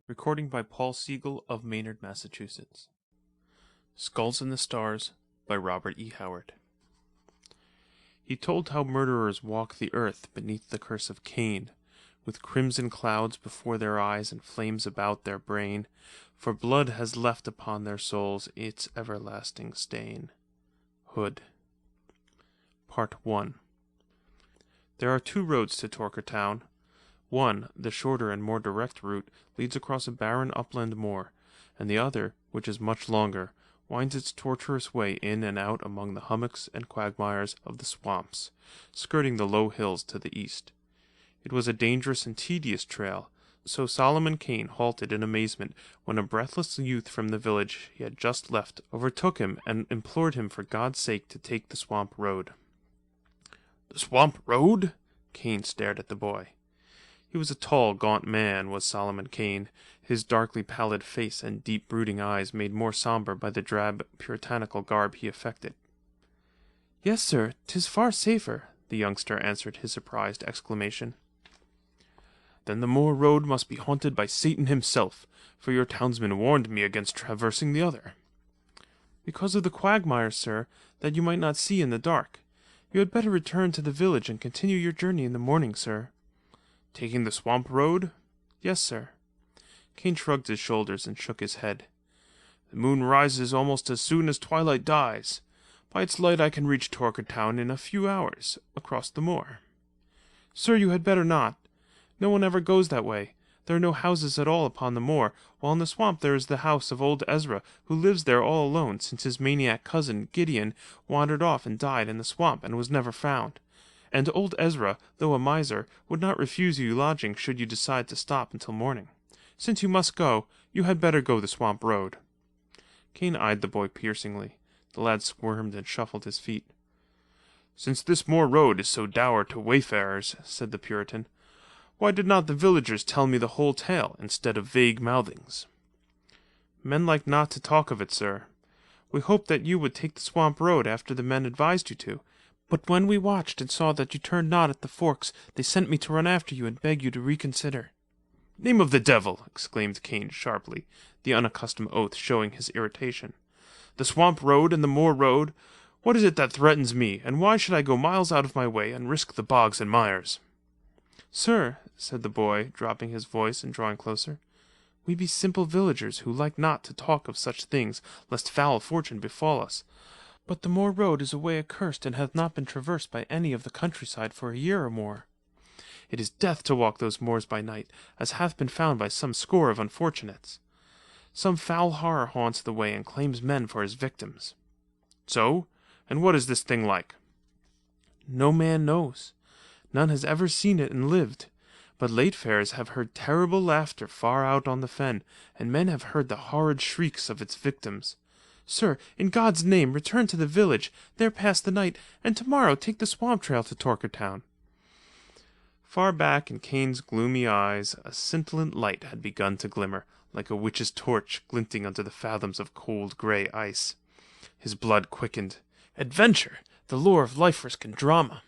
Recording by Paul Siegel of Maynard, Massachusetts. Skulls in the Stars by Robert E. Howard. He told how murderers walk the earth beneath the curse of Cain, with crimson clouds before their eyes and flames about their brain, for blood has left upon their souls its everlasting stain. Hood. Part 1. There are two roads to Torkertown. One, the shorter and more direct route, leads across a barren upland moor, and the other, which is much longer, winds its tortuous way in and out among the hummocks and quagmires of the swamps, skirting the low hills to the east. It was a dangerous and tedious trail, so Solomon Kane halted in amazement when a breathless youth from the village he had just left overtook him and implored him for God's sake to take the swamp road. "The swamp road?" Kane stared at the boy. He was a tall, gaunt man, was Solomon Kane, his darkly pallid face and deep brooding eyes made more sombre by the drab, puritanical garb he affected. "Yes, sir, 'tis far safer," the youngster answered his surprised exclamation. "Then the moor road must be haunted by Satan himself, for your townsman warned me against traversing the other." "Because of the quagmires, sir, that you might not see in the dark. You had better return to the village and continue your journey in the morning, sir." "Taking the swamp road?" "Yes, sir." Kane shrugged his shoulders and shook his head. "The moon rises almost as soon as twilight dies. By its light I can reach Torkertown in a few hours, across the moor." "Sir, you had better not. No one ever goes that way. There are no houses at all upon the moor, while in the swamp there is the house of old Ezra, who lives there all alone, since his maniac cousin, Gideon, wandered off and died in the swamp and was never found. And old Ezra, though a miser, would not refuse you lodging should you decide to stop until morning. Since you must go, you had better go the swamp road." Kane eyed the boy piercingly. The lad squirmed and shuffled his feet. "Since this moor road is so dour to wayfarers," said the Puritan, "why did not the villagers tell me the whole tale, instead of vague mouthings?" "Men like not to talk of it, sir. We hoped that you would take the swamp road after the men advised you to, but when we watched and saw that you turned not at the forks, they sent me to run after you and beg you to reconsider." "Name of the devil!" exclaimed Kane sharply, the unaccustomed oath showing his irritation. "The swamp road and the moor road! What is it that threatens me, and why should I go miles out of my way and risk the bogs and mires?" "Sir," said the boy, dropping his voice and drawing closer, "we be simple villagers who like not to talk of such things, lest foul fortune befall us. But the moor road is a way accursed and hath not been traversed by any of the countryside for a year or more. It is death to walk those moors by night, as hath been found by some score of unfortunates. Some foul horror haunts the way and claims men for his victims." "So? And what is this thing like?" "No man knows. None has ever seen it and lived. But late farers have heard terrible laughter far out on the fen, and men have heard the horrid shrieks of its victims. Sir, in God's name, return to the village, there pass the night, and tomorrow take the swamp trail to Torkertown." Far back in Kane's gloomy eyes a scintillant light had begun to glimmer, like a witch's torch glinting under the fathoms of cold grey ice. His blood quickened. Adventure! The lure of life-risk and drama!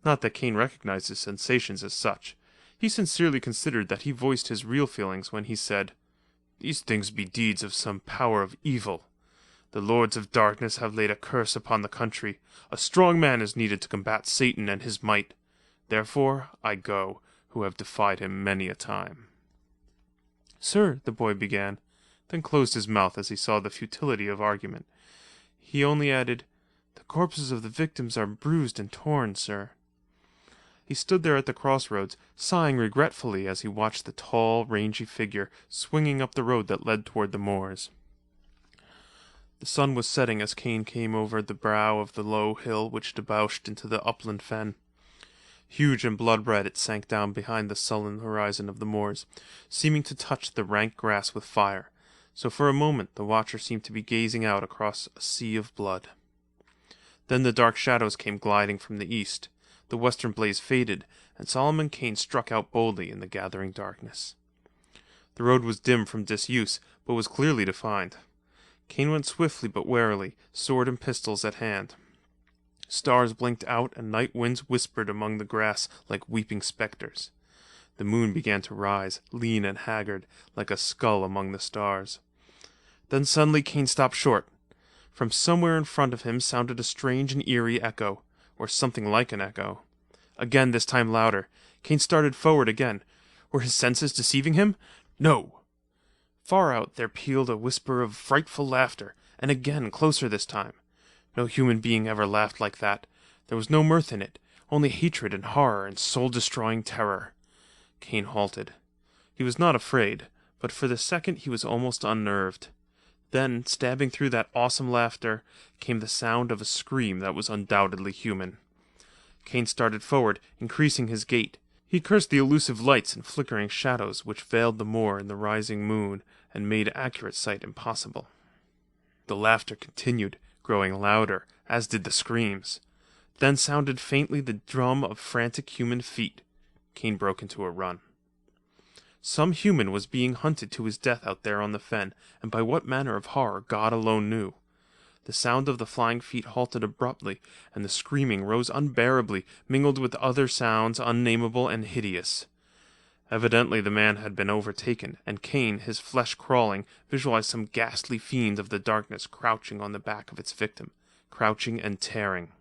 Not that Kane recognized his sensations as such. He sincerely considered that he voiced his real feelings when he said, "These things be deeds of some power of evil. The lords of darkness have laid a curse upon the country. A strong man is needed to combat Satan and his might. Therefore I go, who have defied him many a time." "Sir," the boy began, then closed his mouth as he saw the futility of argument. He only added, "The corpses of the victims are bruised and torn, sir." He stood there at the crossroads, sighing regretfully as he watched the tall, rangy figure swinging up the road that led toward the moors. The sun was setting as Kane came over the brow of the low hill which debouched into the upland fen. Huge and blood-red it sank down behind the sullen horizon of the moors, seeming to touch the rank grass with fire, so for a moment the watcher seemed to be gazing out across a sea of blood. Then the dark shadows came gliding from the east, the western blaze faded, and Solomon Kane struck out boldly in the gathering darkness. The road was dim from disuse, but was clearly defined. Kane went swiftly but warily, sword and pistols at hand. Stars blinked out and night winds whispered among the grass like weeping spectres. The moon began to rise, lean and haggard, like a skull among the stars. Then suddenly Kane stopped short. From somewhere in front of him sounded a strange and eerie echo, or something like an echo. Again, this time louder. Kane started forward again. Were his senses deceiving him? No! Far out there pealed a whisper of frightful laughter, and again, closer this time. No human being ever laughed like that. There was no mirth in it, only hatred and horror and soul-destroying terror. Kane halted. He was not afraid, but for the second he was almost unnerved. Then, stabbing through that awesome laughter, came the sound of a scream that was undoubtedly human. Kane started forward, increasing his gait. He cursed the elusive lights and flickering shadows which veiled the moor in the rising moon and made accurate sight impossible. The laughter continued, growing louder, as did the screams. Then sounded faintly the drum of frantic human feet. Kane broke into a run. Some human was being hunted to his death out there on the fen, and by what manner of horror God alone knew. The sound of the flying feet halted abruptly, and the screaming rose unbearably, mingled with other sounds unnameable and hideous. Evidently the man had been overtaken, and Kane, his flesh crawling, visualized some ghastly fiend of the darkness crouching on the back of its victim, crouching and tearing.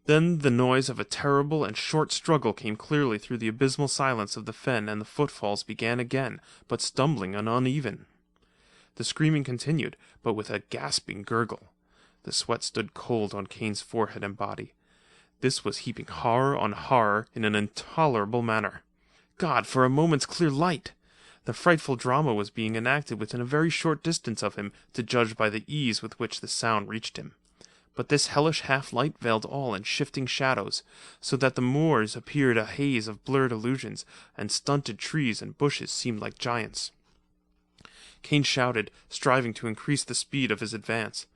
Then the noise of a terrible and short struggle came clearly through the abysmal silence of the fen, and the footfalls began again, but stumbling and uneven. The screaming continued, but with a gasping gurgle. The sweat stood cold on Kane's forehead and body. This was heaping horror on horror in an intolerable manner. God, for a moment's clear light! The frightful drama was being enacted within a very short distance of him, to judge by the ease with which the sound reached him. But this hellish half-light veiled all in shifting shadows, so that the moors appeared a haze of blurred illusions, and stunted trees and bushes seemed like giants. Kane shouted, striving to increase the speed of his advance.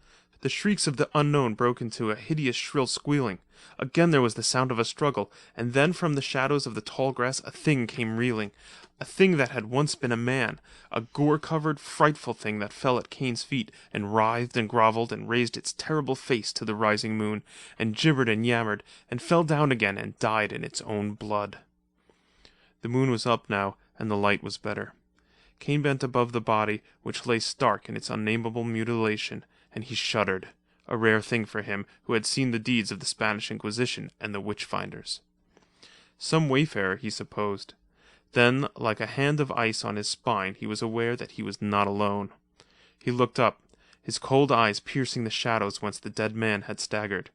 The shrieks of the unknown broke into a hideous shrill squealing. Again there was the sound of a struggle, and then from the shadows of the tall grass a thing came reeling. A thing that had once been a man, a gore-covered, frightful thing that fell at Kane's feet, and writhed and grovelled, and raised its terrible face to the rising moon, and gibbered and yammered, and fell down again and died in its own blood. The moon was up now, and the light was better. Kane bent above the body, which lay stark in its unnameable mutilation, and he shuddered, a rare thing for him who had seen the deeds of the Spanish Inquisition and the witch-finders. Some wayfarer, he supposed. Then, like a hand of ice on his spine, he was aware that he was not alone. He looked up, his cold eyes piercing the shadows whence the dead man had staggered.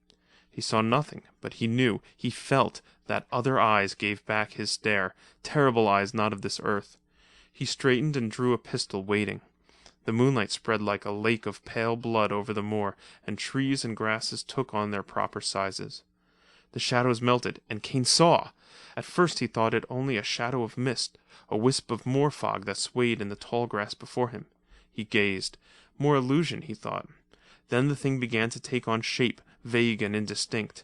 He saw nothing, but he knew, he felt, that other eyes gave back his stare, terrible eyes not of this earth. He straightened and drew a pistol, waiting. The moonlight spread like a lake of pale blood over the moor, and trees and grasses took on their proper sizes. The shadows melted, and Kane saw! At first he thought it only a shadow of mist, a wisp of moor fog that swayed in the tall grass before him. He gazed. More illusion, he thought. Then the thing began to take on shape, vague and indistinct.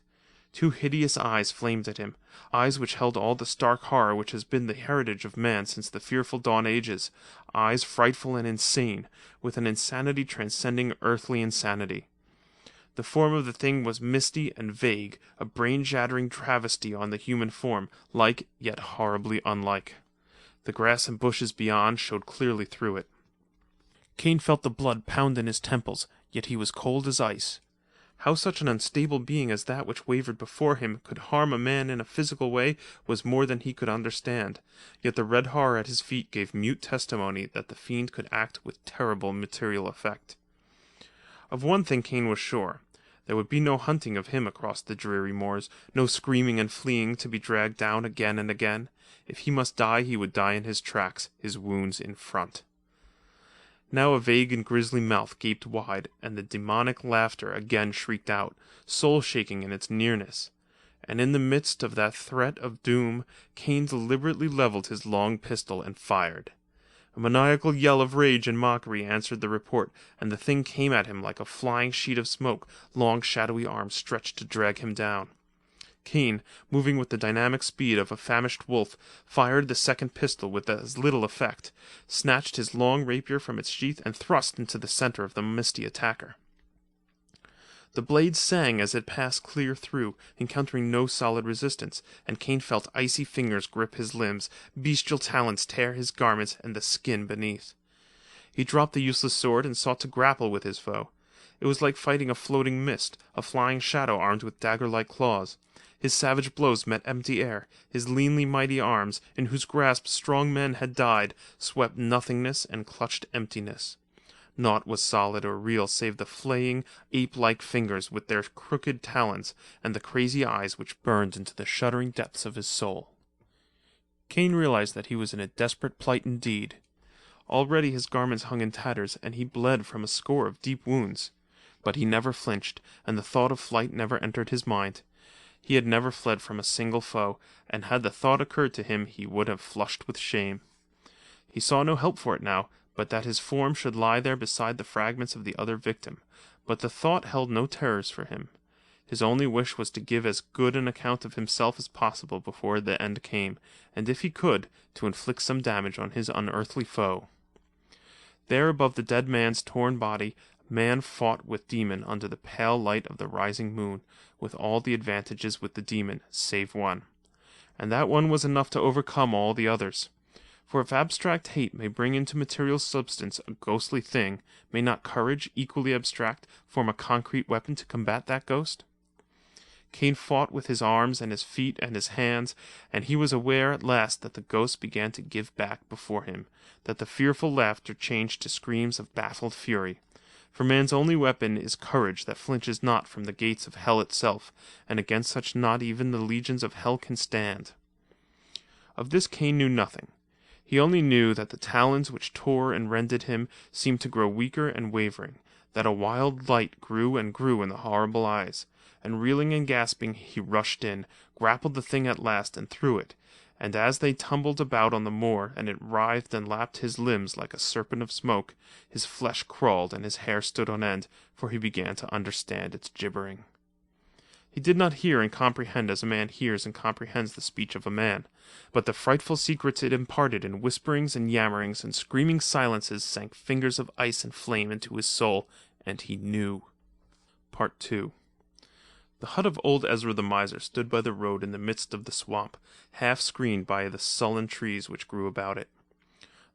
Two hideous eyes flamed at him, eyes which held all the stark horror which has been the heritage of man since the fearful dawn ages, eyes frightful and insane, with an insanity transcending earthly insanity. The form of the thing was misty and vague, a brain-shattering travesty on the human form, like, yet horribly unlike. The grass and bushes beyond showed clearly through it. Kane felt the blood pound in his temples, yet he was cold as ice. How such an unstable being as that which wavered before him could harm a man in a physical way was more than he could understand, yet the red horror at his feet gave mute testimony that the fiend could act with terrible material effect. Of one thing Kane was sure. There would be no hunting of him across the dreary moors, no screaming and fleeing to be dragged down again and again. If he must die, he would die in his tracks, his wounds in front. Now a vague and grisly mouth gaped wide, and the demonic laughter again shrieked out, soul-shaking in its nearness. And in the midst of that threat of doom, Kane deliberately leveled his long pistol and fired. A maniacal yell of rage and mockery answered the report, and the thing came at him like a flying sheet of smoke, long shadowy arms stretched to drag him down. Kane, moving with the dynamic speed of a famished wolf, fired the second pistol with as little effect, snatched his long rapier from its sheath, and thrust into the center of the misty attacker. The blade sang as it passed clear through, encountering no solid resistance, and Cain felt icy fingers grip his limbs, bestial talons tear his garments and the skin beneath. He dropped the useless sword and sought to grapple with his foe. It was like fighting a floating mist, a flying shadow armed with dagger-like claws. His savage blows met empty air. His leanly mighty arms, in whose grasp strong men had died, swept nothingness and clutched emptiness. Naught was solid or real save the flaying, ape-like fingers with their crooked talons, and the crazy eyes which burned into the shuddering depths of his soul. Cain realized that he was in a desperate plight indeed. Already his garments hung in tatters, and he bled from a score of deep wounds. But he never flinched, and the thought of flight never entered his mind. He had never fled from a single foe, and had the thought occurred to him he would have flushed with shame. He saw no help for it now, but that his form should lie there beside the fragments of the other victim. But the thought held no terrors for him. His only wish was to give as good an account of himself as possible before the end came, and if he could, to inflict some damage on his unearthly foe. There above the dead man's torn body, man fought with demon under the pale light of the rising moon, with all the advantages with the demon, save one. And that one was enough to overcome all the others. For if abstract hate may bring into material substance a ghostly thing, may not courage, equally abstract, form a concrete weapon to combat that ghost? Cain fought with his arms and his feet and his hands, and he was aware at last that the ghost began to give back before him, that the fearful laughter changed to screams of baffled fury. For man's only weapon is courage that flinches not from the gates of hell itself, and against such not even the legions of hell can stand. Of this Cain knew nothing. He only knew that the talons which tore and rended him seemed to grow weaker and wavering, that a wild light grew and grew in the horrible eyes, and reeling and gasping he rushed in, grappled the thing at last and threw it, and as they tumbled about on the moor and it writhed and lapped his limbs like a serpent of smoke, his flesh crawled and his hair stood on end, for he began to understand its gibbering. He did not hear and comprehend as a man hears and comprehends the speech of a man, but the frightful secrets it imparted in whisperings and yammerings and screaming silences sank fingers of ice and flame into his soul, and he knew. Part 2. The hut of old Ezra the miser stood by the road in the midst of the swamp, half screened by the sullen trees which grew about it.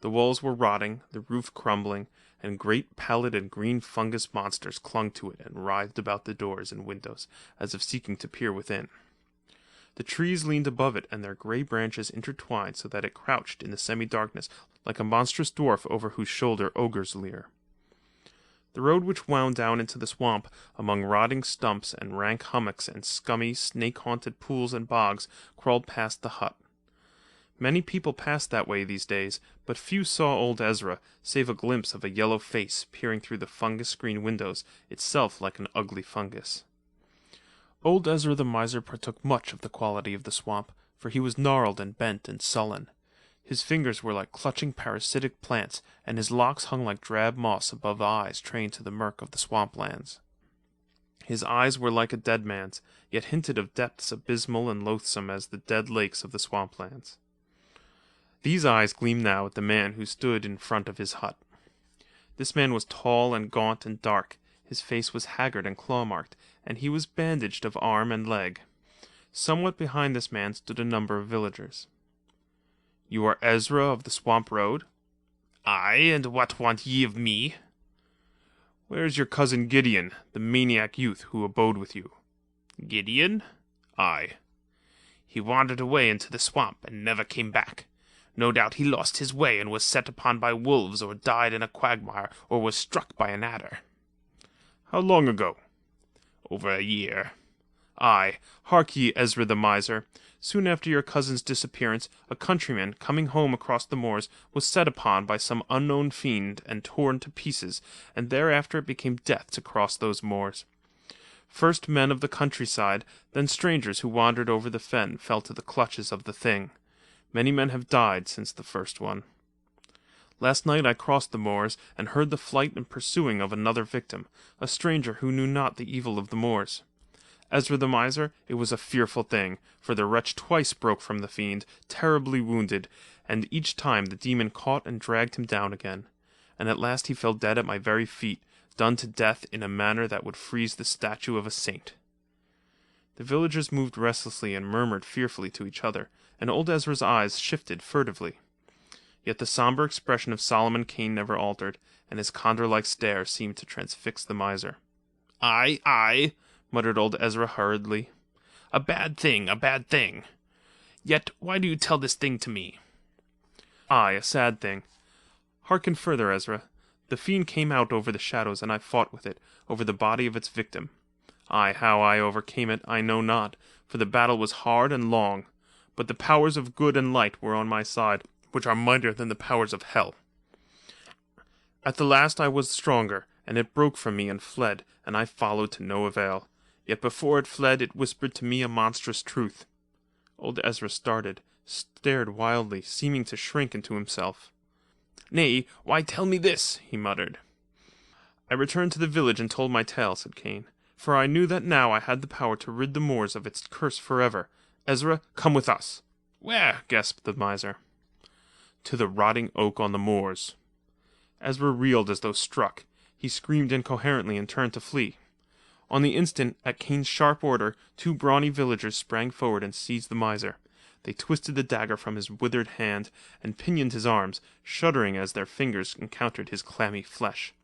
The walls were rotting, the roof crumbling, and great pallid and green fungus monsters clung to it and writhed about the doors and windows, as if seeking to peer within. The trees leaned above it, and their grey branches intertwined so that it crouched in the semi-darkness like a monstrous dwarf over whose shoulder ogres leer. The road which wound down into the swamp, among rotting stumps and rank hummocks and scummy, snake-haunted pools and bogs, crawled past the hut. Many people passed that way these days, but few saw old Ezra, save a glimpse of a yellow face peering through the fungus-screened windows, itself like an ugly fungus. Old Ezra the miser partook much of the quality of the swamp, for he was gnarled and bent and sullen. His fingers were like clutching parasitic plants, and his locks hung like drab moss above eyes trained to the murk of the swamplands. His eyes were like a dead man's, yet hinted of depths abysmal and loathsome as the dead lakes of the swamplands. These eyes gleamed now at the man who stood in front of his hut. This man was tall and gaunt and dark, his face was haggard and claw-marked, and he was bandaged of arm and leg. Somewhat behind this man stood a number of villagers. "You are Ezra of the Swamp Road?" "Aye, and what want ye of me?" "Where is your cousin Gideon, the maniac youth who abode with you?" "Gideon?" "Aye." "He wandered away into the swamp, and never came back. No doubt he lost his way and was set upon by wolves, or died in a quagmire, or was struck by an adder." "How long ago?" "Over a year." "Aye, hark ye, Ezra the miser. Soon after your cousin's disappearance, a countryman, coming home across the moors, was set upon by some unknown fiend and torn to pieces, and thereafter it became death to cross those moors. First men of the countryside, then strangers who wandered over the fen, fell to the clutches of the thing. Many men have died since the first one. Last night I crossed the moors, and heard the flight and pursuing of another victim, a stranger who knew not the evil of the moors. Ezra the miser, it was a fearful thing, for the wretch twice broke from the fiend, terribly wounded, and each time the demon caught and dragged him down again. And at last he fell dead at my very feet, done to death in a manner that would freeze the statue of a saint. The villagers moved restlessly and murmured fearfully to each other, and old Ezra's eyes shifted furtively. Yet the somber expression of Solomon Kane never altered, and his condor-like stare seemed to transfix the miser. "Aye, aye," muttered old Ezra hurriedly. "A bad thing, a bad thing. Yet why do you tell this thing to me?" "Aye, a sad thing. Hearken further, Ezra. The fiend came out over the shadows, and I fought with it, over the body of its victim. Aye, how I overcame it, I know not, for the battle was hard and long. But the powers of good and light were on my side, which are mightier than the powers of hell. At the last I was stronger, and it broke from me and fled, and I followed to no avail. Yet before it fled, it whispered to me a monstrous truth." Old Ezra started, stared wildly, seeming to shrink into himself. "Nay, why tell me this?" he muttered. "I returned to the village and told my tale," said Kane, "for I knew that now I had the power to rid the moors of its curse forever. Ezra, come with us." "Where?" gasped the miser. "To the rotting oak on the moors." Ezra reeled as though struck. He screamed incoherently and turned to flee. On the instant, at Kane's sharp order, 2 brawny villagers sprang forward and seized the miser. They twisted the dagger from his withered hand and pinioned his arms, shuddering as their fingers encountered his clammy flesh.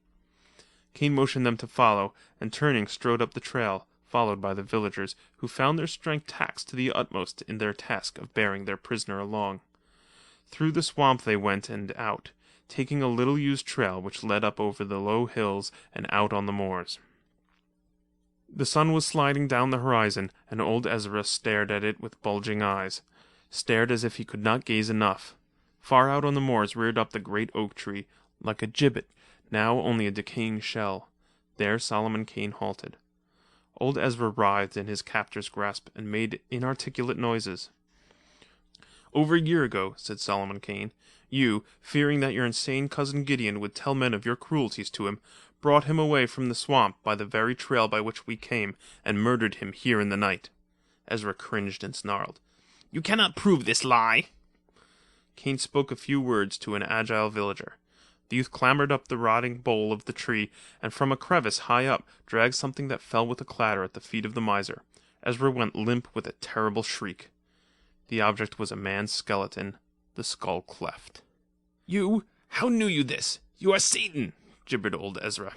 Kane motioned them to follow, and turning strode up the trail, followed by the villagers, who found their strength taxed to the utmost in their task of bearing their prisoner along. Through the swamp they went and out, taking a little-used trail which led up over the low hills and out on the moors. The sun was sliding down the horizon, and old Ezra stared at it with bulging eyes, stared as if he could not gaze enough. Far out on the moors reared up the great oak tree, like a gibbet, now only a decaying shell. There Solomon Kane halted. Old Ezra writhed in his captor's grasp and made inarticulate noises. "Over a year ago," said Solomon Kane, "you, fearing that your insane cousin Gideon would tell men of your cruelties to him, brought him away from the swamp by the very trail by which we came, and murdered him here in the night." Ezra cringed and snarled. "You cannot prove this lie." Kane spoke a few words to an agile villager. The youth clambered up the rotting bole of the tree, and from a crevice high up dragged something that fell with a clatter at the feet of the miser. Ezra went limp with a terrible shriek. The object was a man's skeleton, the skull cleft. "You? How knew you this? You are Satan!" gibbered old Ezra.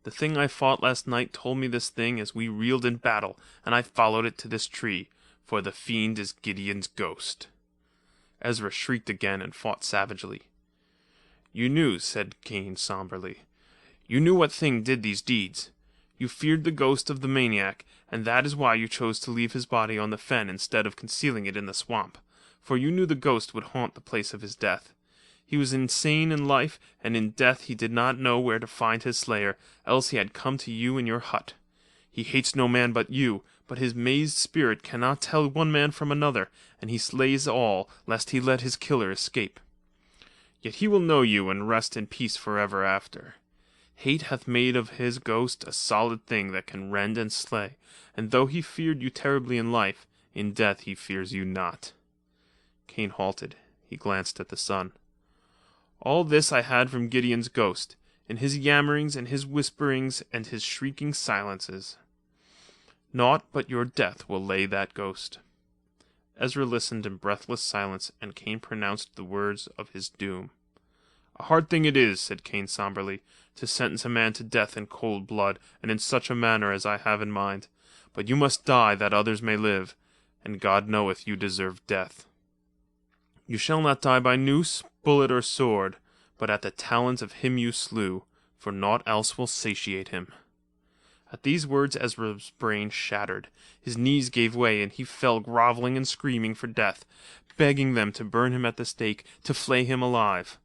"The thing I fought last night told me this thing as we reeled in battle, and I followed it to this tree, for the fiend is Gideon's ghost." Ezra shrieked again and fought savagely. "You knew," said Kane somberly. "You knew what thing did these deeds. You feared the ghost of the maniac, and that is why you chose to leave his body on the fen instead of concealing it in the swamp, for you knew the ghost would haunt the place of his death. He was insane in life, and in death he did not know where to find his slayer, else he had come to you in your hut. He hates no man but you, but his mazed spirit cannot tell one man from another, and he slays all, lest he let his killer escape. Yet he will know you and rest in peace forever after. Hate hath made of his ghost a solid thing that can rend and slay, and though he feared you terribly in life, in death he fears you not." Kane halted. He glanced at the sun. "All this I had from Gideon's ghost, in his yammerings and his whisperings and his shrieking silences. Naught but your death will lay that ghost." Ezra listened in breathless silence, and Kane pronounced the words of his doom. "A hard thing it is," said Kane somberly, "to sentence a man to death in cold blood, and in such a manner as I have in mind. But you must die that others may live, and God knoweth you deserve death. You shall not die by noose, bullet, or sword, but at the talons of him you slew, for naught else will satiate him." At these words Ezra's brain shattered. His knees gave way, and he fell groveling and screaming for death, begging them to burn him at the stake, to flay him alive.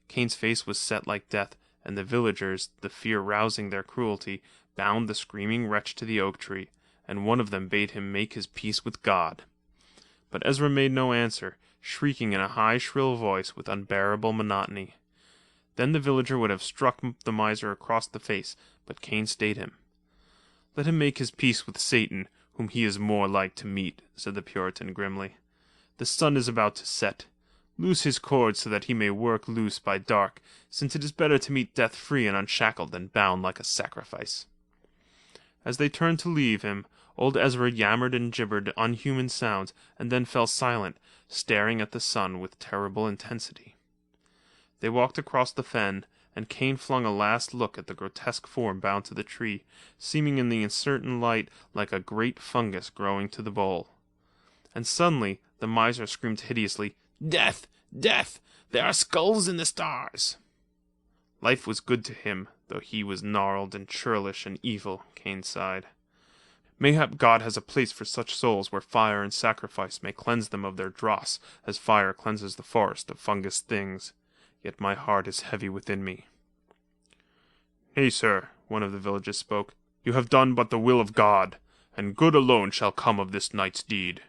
Kane's face was set like death, and the villagers, the fear rousing their cruelty, bound the screaming wretch to the oak tree, and one of them bade him make his peace with God. But Ezra made no answer, shrieking in a high, shrill voice with unbearable monotony. Then the villager would have struck the miser across the face, but Kane stayed him. "Let him make his peace with Satan, whom he is more like to meet," said the Puritan grimly. "The sun is about to set. Loose his cords so that he may work loose by dark, since it is better to meet death free and unshackled than bound like a sacrifice. As they turned to leave him, old Ezra yammered and gibbered unhuman sounds, and then fell silent, staring at the sun with terrible intensity. They walked across the fen, and Kane flung a last look at the grotesque form bound to the tree, seeming in the uncertain light like a great fungus growing to the bole. And suddenly the miser screamed hideously, "Death! Death! There are skulls in the stars!" Life was good to him, though he was gnarled and churlish and evil, Kane sighed. Mayhap God has a place for such souls where fire and sacrifice may cleanse them of their dross, as fire cleanses the forest of fungus things. Yet my heart is heavy within me. "Nay, sir," one of the villagers spoke, "you have done but the will of God, and good alone shall come of this night's deed."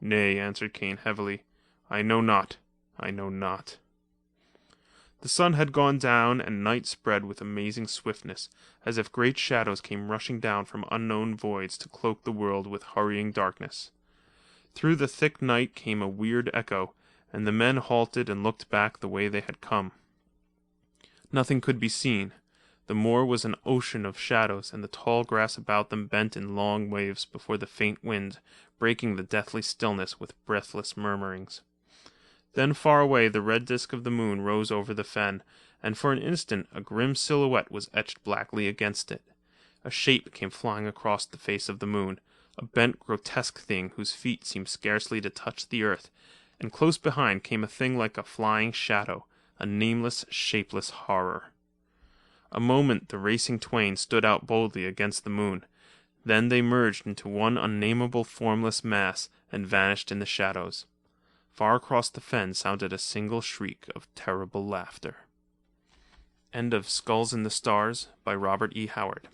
"Nay," answered Kane heavily, "I know not, I know not." The sun had gone down, and night spread with amazing swiftness, as if great shadows came rushing down from unknown voids to cloak the world with hurrying darkness. Through the thick night came a weird echo, and the men halted and looked back the way they had come. Nothing could be seen. The moor was an ocean of shadows, and the tall grass about them bent in long waves before the faint wind, breaking the deathly stillness with breathless murmurings. Then far away the red disk of the moon rose over the fen, and for an instant a grim silhouette was etched blackly against it. A shape came flying across the face of the moon, a bent, grotesque thing whose feet seemed scarcely to touch the earth, and close behind came a thing like a flying shadow, a nameless, shapeless horror. A moment the racing twain stood out boldly against the moon. Then they merged into one unnameable formless mass and vanished in the shadows. Far across the fen sounded a single shriek of terrible laughter. End of Skulls in the Stars by Robert E. Howard.